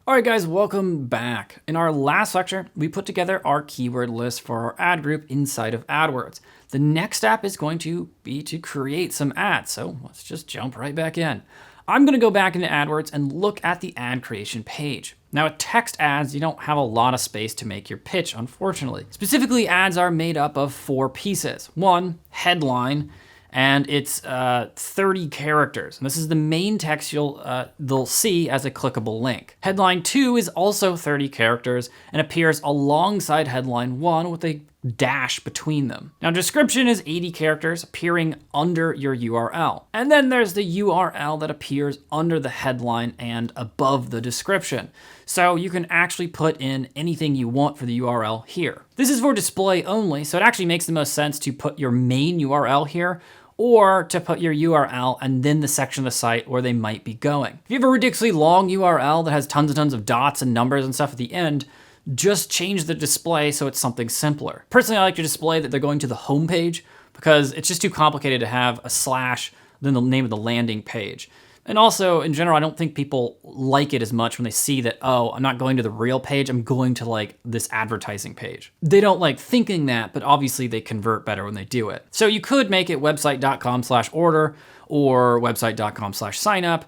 All right, guys, welcome back. In our last lecture, we put together our keyword list for our ad group inside of AdWords. The next step is going to be to create some ads. So let's just jump right back in. I'm going to go back into AdWords and look at the ad creation page. Now, with text ads, you don't have a lot of space to make your pitch, unfortunately. Specifically, ads are made up of 4 pieces. 1, headline, and it's 30 characters. And this is the main text they'll see as a clickable link. Headline 2 is also 30 characters and appears alongside headline 1 with a dash between them. Now, description is 80 characters appearing under your URL. And then there's the URL that appears under the headline and above the description. So you can actually put in anything you want for the URL here. This is for display only, so it actually makes the most sense to put your main URL here or to put your URL and then the section of the site where they might be going. If you have a ridiculously long URL that has tons and tons of dots and numbers and stuff at the end, just change the display so it's something simpler. Personally, I like to display that they're going to the home page because it's just too complicated to have a slash, then the name of the landing page. And also, in general, I don't think people like it as much when they see that, oh, I'm not going to the real page, I'm going to like this advertising page. They don't like thinking that, but obviously they convert better when they do it. So you could make it website.com/order or website.com/signup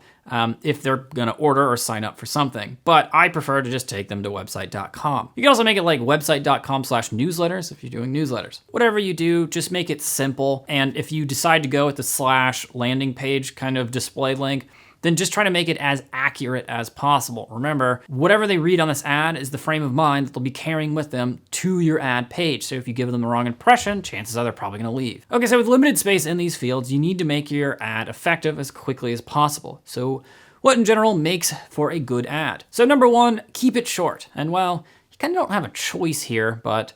if they're gonna order or sign up for something. But I prefer to just take them to website.com. You can also make it like website.com/newsletters if you're doing newsletters. Whatever you do, just make it simple. And if you decide to go with the slash landing page kind of display link, then just try to make it as accurate as possible. Remember, whatever they read on this ad is the frame of mind that they'll be carrying with them to your ad page. So if you give them the wrong impression, chances are they're probably gonna leave. Okay, so with limited space in these fields, you need to make your ad effective as quickly as possible. So what in general makes for a good ad? So number 1, keep it short. And well, you kind of don't have a choice here, but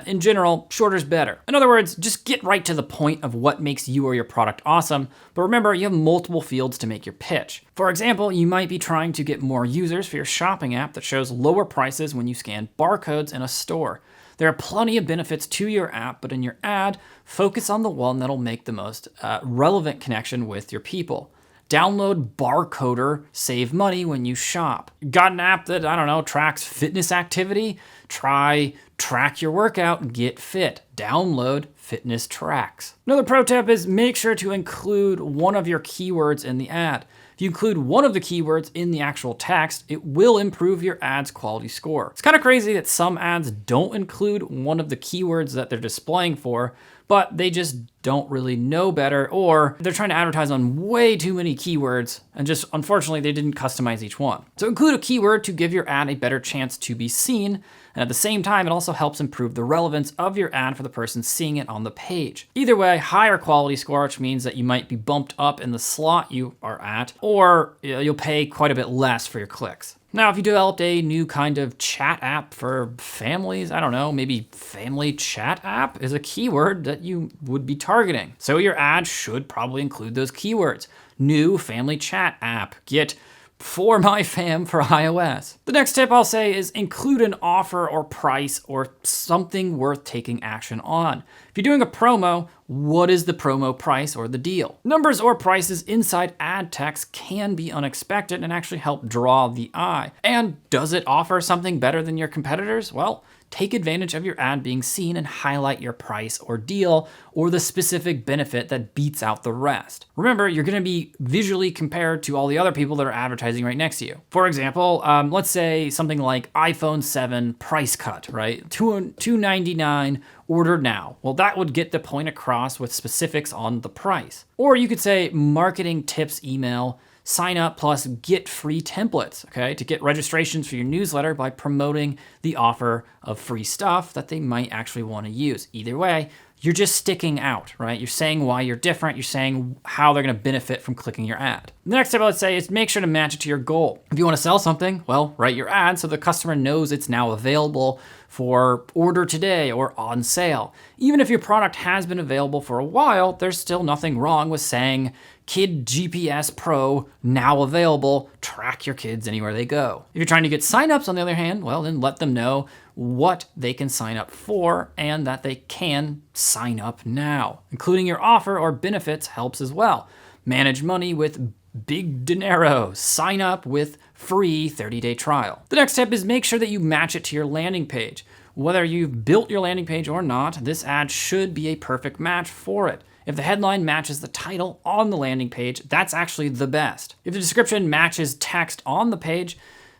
in general, shorter's better. In other words, just get right to the point of what makes you or your product awesome, but remember, you have multiple fields to make your pitch. For example, you might be trying to get more users for your shopping app that shows lower prices when you scan barcodes in a store. There are plenty of benefits to your app, but in your ad, focus on the one that'll make the most relevant connection with your people. Download Barcoder, save money when you shop. Got an app that, I don't know, tracks fitness activity? Try Track Your Workout, Get Fit. Download Fitness Tracks. Another pro tip is make sure to include one of your keywords in the ad. If you include one of the keywords in the actual text, it will improve your ad's quality score. It's kind of crazy that some ads don't include one of the keywords that they're displaying for, but they just don't really know better, or they're trying to advertise on way too many keywords and just, unfortunately, they didn't customize each one. So include a keyword to give your ad a better chance to be seen, and at the same time, it also helps improve the relevance of your ad for the person seeing it on the page. Either way, higher quality score, which means that you might be bumped up in the slot you are at, or you'll pay quite a bit less for your clicks. Now, if you developed a new kind of chat app for families, I don't know, maybe family chat app is a keyword that you would be targeting. So your ad should probably include those keywords. New family chat app, get For My Fam for iOS. The next tip I'll say is include an offer or price or something worth taking action on. If you're doing a promo, what is the promo price or the deal? Numbers or prices inside ad text can be unexpected and actually help draw the eye. And does it offer something better than your competitors? Well, take advantage of your ad being seen and highlight your price or deal or the specific benefit that beats out the rest. Remember, you're gonna be visually compared to all the other people that are advertising right next to you. For example, let's say something like iPhone 7 price cut, right? $299, order now. Well, that would get the point across with specifics on the price. Or you could say marketing tips email, sign up plus get free templates, okay, to get registrations for your newsletter by promoting the offer of free stuff that they might actually want to use. Either way, you're just sticking out, right? You're saying why you're different. You're saying how they're going to benefit from clicking your ad. The next step I would say is make sure to match it to your goal. If you want to sell something, well, write your ad so the customer knows it's now available for order today or on sale. Even if your product has been available for a while, there's still nothing wrong with saying Kid GPS Pro now available, track your kids anywhere they go. If you're trying to get signups on the other hand, well, then let them know what they can sign up for and that they can sign up now. Including your offer or benefits helps as well. Manage money with big dinero. Sign up with free 30-day trial. The next step is make sure that you match it to your landing page. Whether you've built your landing page or not, this ad should be a perfect match for it. If the headline matches the title on the landing page, that's actually the best. If the description matches text on the page,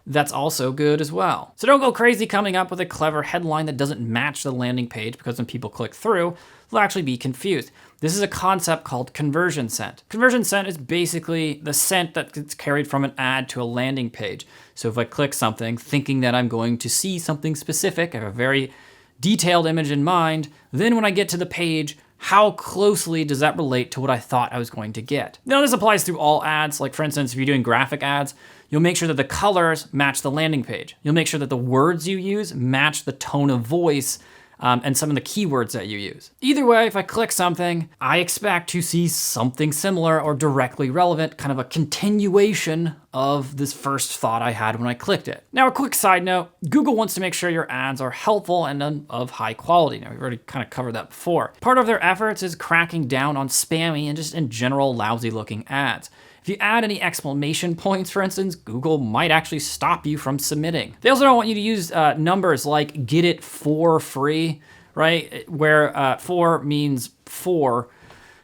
that's also good as well. So don't go crazy coming up with a clever headline that doesn't match the landing page, because when people click through, they'll actually be confused. This is a concept called conversion scent. Conversion scent is basically the scent that gets carried from an ad to a landing page. So if I click something thinking that I'm going to see something specific, I have a very detailed image in mind, then when I get to the page, how closely does that relate to what I thought I was going to get? Now this applies through all ads. Like for instance, if you're doing graphic ads, you'll make sure that the colors match the landing page. You'll make sure that the words you use match the tone of voice and some of the keywords that you use. Either way, if I click something, I expect to see something similar or directly relevant, kind of a continuation of this first thought I had when I clicked it. Now, a quick side note, Google wants to make sure your ads are helpful and of high quality. Now, we've already kind of covered that before. Part of their efforts is cracking down on spammy and just in general lousy looking ads. If you add any exclamation points, for instance, Google might actually stop you from submitting. They also don't want you to use numbers like get it for free, right? Where for means for.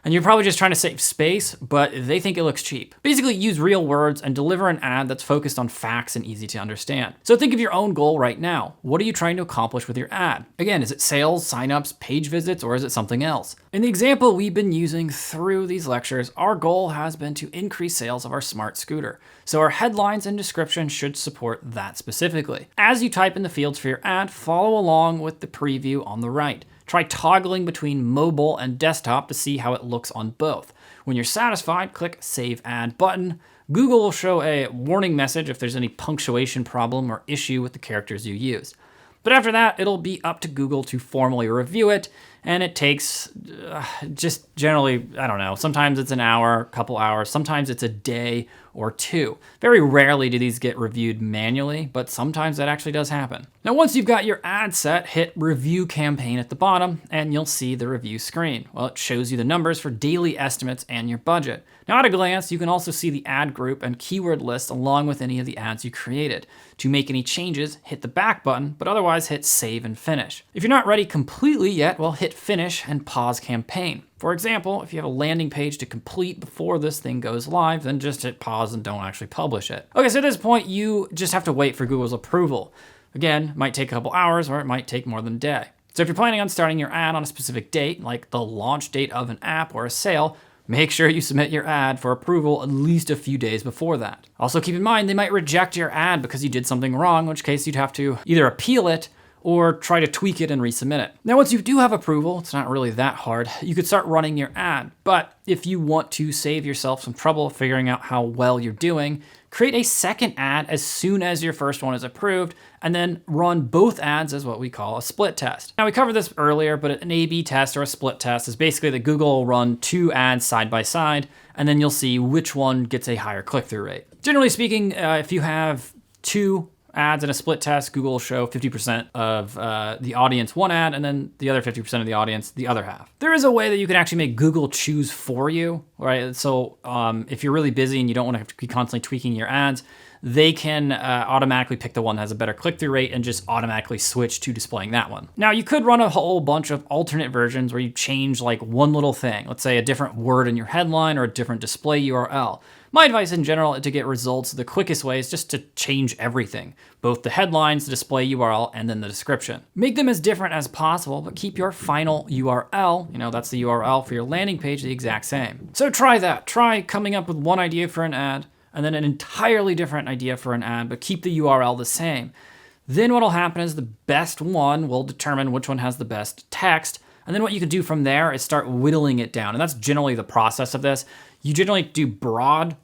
And you're probably just trying to save space, but they think it looks cheap. Basically, use real words and deliver an ad that's focused on facts and easy to understand. So think of your own goal right now. What are you trying to accomplish with your ad? Again, is it sales, signups, page visits, or is it something else? In the example we've been using through these lectures, our goal has been to increase sales of our smart scooter. So our headlines and description should support that specifically. As you type in the fields for your ad, follow along with the preview on the right. Try toggling between mobile and desktop to see how it looks on both. When you're satisfied, click Save Ad button. Google will show a warning message if there's any punctuation problem or issue with the characters you use. But after that, it'll be up to Google to formally review it, and it takes just generally, I don't know, sometimes it's an hour, a couple hours, sometimes it's a day or two. Very rarely do these get reviewed manually, but sometimes that actually does happen. Now, once you've got your ad set, hit Review Campaign at the bottom, and you'll see the review screen. Well, it shows you the numbers for daily estimates and your budget. Now, at a glance, you can also see the ad group and keyword list along with any of the ads you created. To make any changes, hit the back button, but otherwise hit Save and Finish. If you're not ready completely yet, well, hit Finish and pause campaign. For example, if you have a landing page to complete before this thing goes live, then just hit pause and don't actually publish it. Okay, so at this point, you just have to wait for Google's approval. Again, it might take a couple hours or it might take more than a day. So if you're planning on starting your ad on a specific date, like the launch date of an app or a sale, make sure you submit your ad for approval at least a few days before that. Also keep in mind, they might reject your ad because you did something wrong, in which case you'd have to either appeal it or try to tweak it and resubmit it. Now, once you do have approval, it's not really that hard, you could start running your ad. But if you want to save yourself some trouble figuring out how well you're doing, create a second ad as soon as your first one is approved, and then run both ads as what we call a split test. Now, we covered this earlier, but an A/B test or a split test is basically that Google will run two ads side by side, and then you'll see which one gets a higher click-through rate. Generally speaking, if you have two ads in a split test, Google will show 50% of the audience one ad, and then the other 50% of the audience the other half. There is a way that you can actually make Google choose for you, right? So if you're really busy and you don't want to have to be constantly tweaking your ads, they can automatically pick the one that has a better click-through rate and just automatically switch to displaying that one. Now, you could run a whole bunch of alternate versions where you change like one little thing, let's say a different word in your headline or a different display URL. My advice in general to get results, the quickest way is just to change everything, both the headlines, the display URL, and then the description. Make them as different as possible, but keep your final URL, that's the URL for your landing page, the exact same. So try that. Try coming up with one idea for an ad, and then an entirely different idea for an ad, but keep the URL the same. Then what'll happen is the best one will determine which one has the best text, and then what you can do from there is start whittling it down. And that's generally the process of this. You generally do broad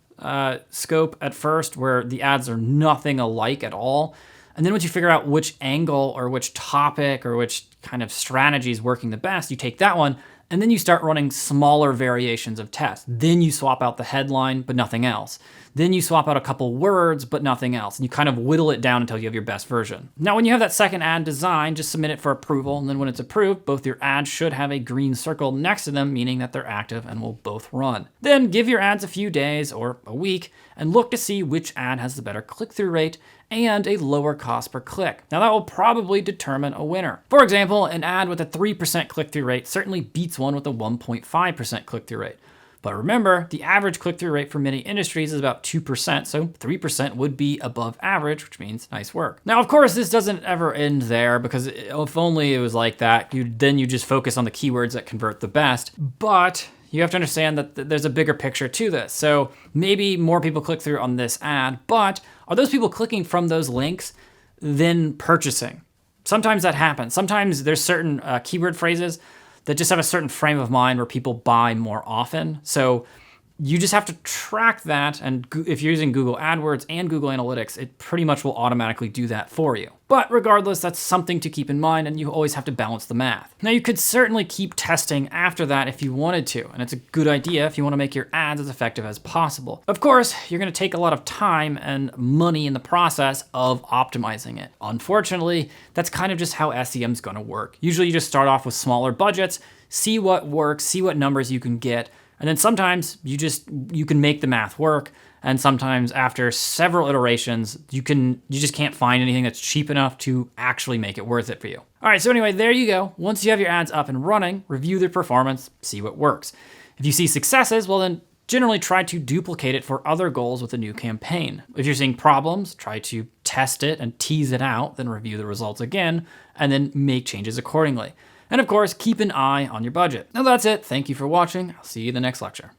scope at first, where the ads are nothing alike at all. And then once you figure out which angle or which topic or which kind of strategy is working the best, you take that one And then you start running smaller variations of tests. Then you swap out the headline, but nothing else. Then you swap out a couple words, but nothing else. And you kind of whittle it down until you have your best version. Now, when you have that second ad designed, just submit it for approval. And then when it's approved, both your ads should have a green circle next to them, meaning that they're active and will both run. Then give your ads a few days or a week and look to see which ad has the better click-through rate and a lower cost per click. Now that will probably determine a winner. For example, an ad with a 3% click-through rate certainly beats one with a 1.5% click-through rate. But remember, the average click-through rate for many industries is about 2%, so 3% would be above average, which means nice work. Now, of course, this doesn't ever end there, because if only it was like that, then you just focus on the keywords that convert the best. But you have to understand that there's a bigger picture to this. So maybe more people click through on this ad, but are those people clicking from those links then purchasing? Sometimes that happens. Sometimes there's certain keyword phrases that just have a certain frame of mind where people buy more often. So you just have to track that. And if you're using Google AdWords and Google Analytics, it pretty much will automatically do that for you. But regardless, that's something to keep in mind, and you always have to balance the math. Now, you could certainly keep testing after that if you wanted to, and it's a good idea if you want to make your ads as effective as possible. Of course, you're going to take a lot of time and money in the process of optimizing it. Unfortunately, that's kind of just how SEM is going to work. Usually you just start off with smaller budgets, see what works, see what numbers you can get, and then sometimes you can make the math work. And sometimes after several iterations, you just can't find anything that's cheap enough to actually make it worth it for you. All right, so anyway, there you go. Once you have your ads up and running, review their performance, see what works. If you see successes, well then generally try to duplicate it for other goals with a new campaign. If you're seeing problems, try to test it and tease it out, then review the results again, and then make changes accordingly. And of course, keep an eye on your budget. Now that's it. Thank you for watching. I'll see you in the next lecture.